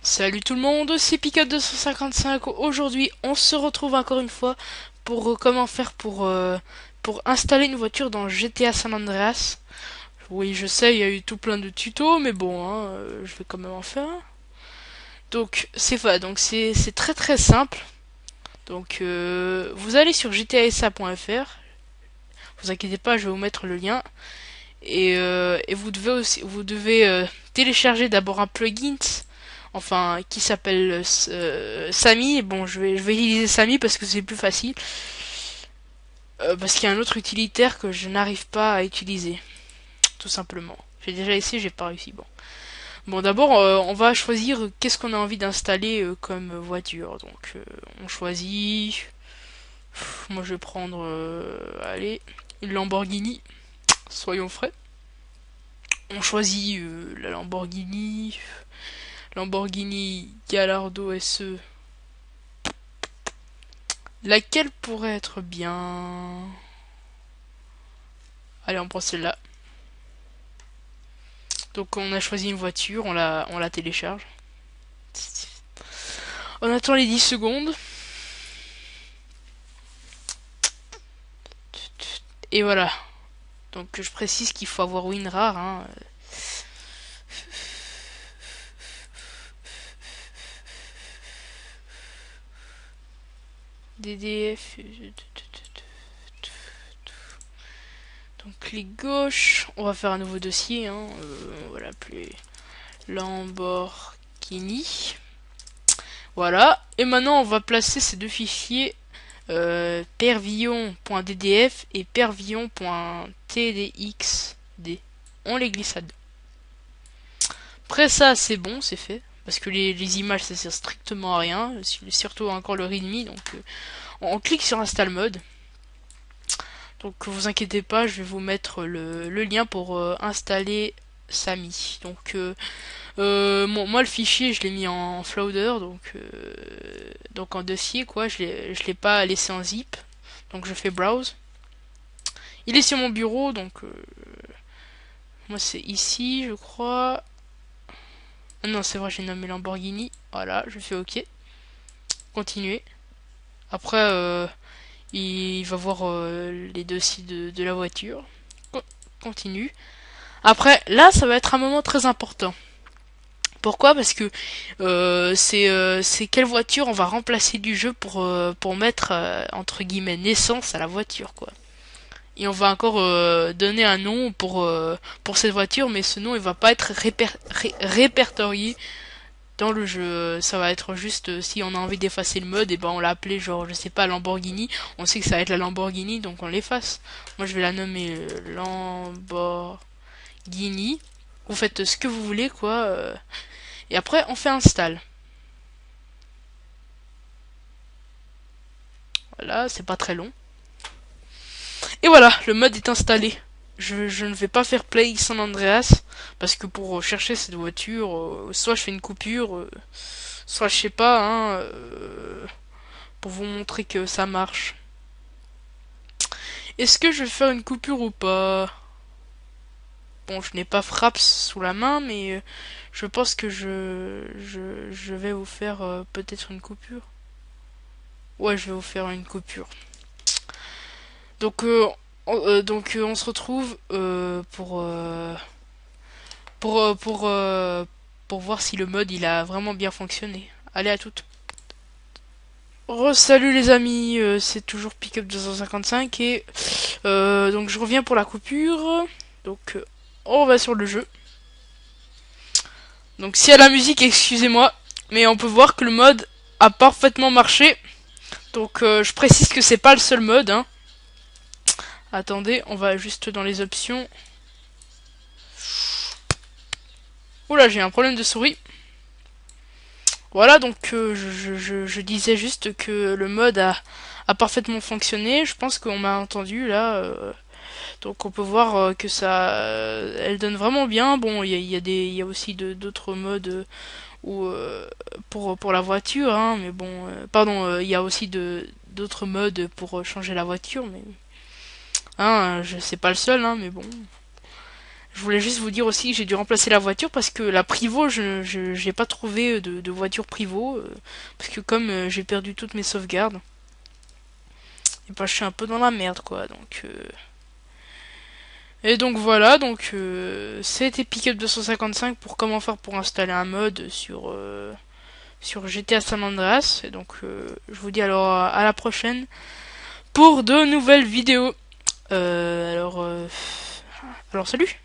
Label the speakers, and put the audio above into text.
Speaker 1: Salut tout le monde, c'est Pickup255. Aujourd'hui, on se retrouve encore une fois pour comment faire pour installer une voiture dans GTA San Andreas. Oui, je sais, il y a eu tout plein de tutos, mais bon, hein, je vais quand même en faire un. Donc, c'est très très simple. Donc, vous allez sur gtasa.fr. Vous inquiétez pas, je vais vous mettre le lien. Et vous devez télécharger d'abord un plugin, enfin qui s'appelle Sami. Bon, je vais utiliser Sami parce que c'est plus facile, parce qu'il y a un autre utilitaire que je n'arrive pas à utiliser, tout simplement. J'ai déjà essayé, j'ai pas réussi. Bon, d'abord on va choisir qu'est-ce qu'on a envie d'installer comme voiture. Donc on choisit. Moi je vais prendre, allez, une Lamborghini. Soyons frais. On choisit la Lamborghini Gallardo SE. Laquelle pourrait être bien? Allez, on prend celle-là. Donc on a choisi une voiture, on la télécharge. On attend les 10 secondes. Et voilà. Donc je précise qu'il faut avoir WinRAR. Hein. DDF. Donc clic gauche. On va faire un nouveau dossier. Hein. On va l'appeler Lamborghini. Voilà. Et maintenant on va placer ces deux fichiers pervillon.ddf et pervillon.tdxd. On les glisse là-dedans. Après ça, c'est bon, c'est fait. Parce que les images, ça sert strictement à rien. Surtout encore le readme. Donc on clique sur Install Mode. Donc vous inquiétez pas, je vais vous mettre le lien pour installer Sami. Donc moi le fichier je l'ai mis en Flowder, donc en dossier quoi, je l'ai pas laissé en zip. Donc je fais browse. Il est sur mon bureau, donc moi c'est ici je crois. Ah non c'est vrai, j'ai nommé Lamborghini. Voilà, je fais OK. Continuer. Après il va voir les dossiers de la voiture. Continue. Après là ça va être un moment très important. Pourquoi? Parce que c'est quelle voiture on va remplacer du jeu pour mettre entre guillemets naissance à la voiture quoi. Et on va encore donner un nom pour cette voiture, mais ce nom il va pas être répertorié dans le jeu. Ça va être juste si on a envie d'effacer le mode, et ben on l'a appelé genre je sais pas Lamborghini. On sait que ça va être la Lamborghini, donc on l'efface. Moi je vais la nommer Lamborghini. Vous faites ce que vous voulez quoi. Et après, on fait install. Voilà, c'est pas très long. Et voilà, le mode est installé. Je ne vais pas faire play San Andreas parce que pour chercher cette voiture, soit je fais une coupure, soit je sais pas, hein, pour vous montrer que ça marche. Est-ce que je vais faire une coupure ou pas? Bon, je n'ai pas Fraps sous la main, mais je pense que je vais vous faire peut-être une coupure. Ouais, je vais vous faire une coupure. Donc, on se retrouve pour voir si le mode il a vraiment bien fonctionné. Allez à toutes. Salut les amis, c'est toujours Pickup 255 et donc je reviens pour la coupure. Donc on va sur le jeu. Donc s'il y a la musique, excusez-moi, mais on peut voir que le mode a parfaitement marché. Donc je précise que c'est pas le seul mode. Hein. Attendez, on va juste dans les options. Oula, j'ai un problème de souris. Voilà, donc je disais juste que le mode a parfaitement fonctionné. Je pense qu'on m'a entendu là. Donc on peut voir que ça, elle donne vraiment bien. Bon, il y a aussi d'autres modes où pour la voiture, hein, mais bon, pardon, il y a aussi d'autres modes pour changer la voiture, mais hein, c'est pas le seul, hein, mais bon. je voulais juste vous dire aussi que j'ai dû remplacer la voiture parce que la Privo, j'ai pas trouvé de voiture Privo. Parce que comme j'ai perdu toutes mes sauvegardes, et bah je suis un peu dans la merde quoi. Et donc voilà, donc c'était Pickup 255 pour comment faire pour installer un mode sur GTA San Andreas. Et donc je vous dis alors à la prochaine pour de nouvelles vidéos. Alors salut!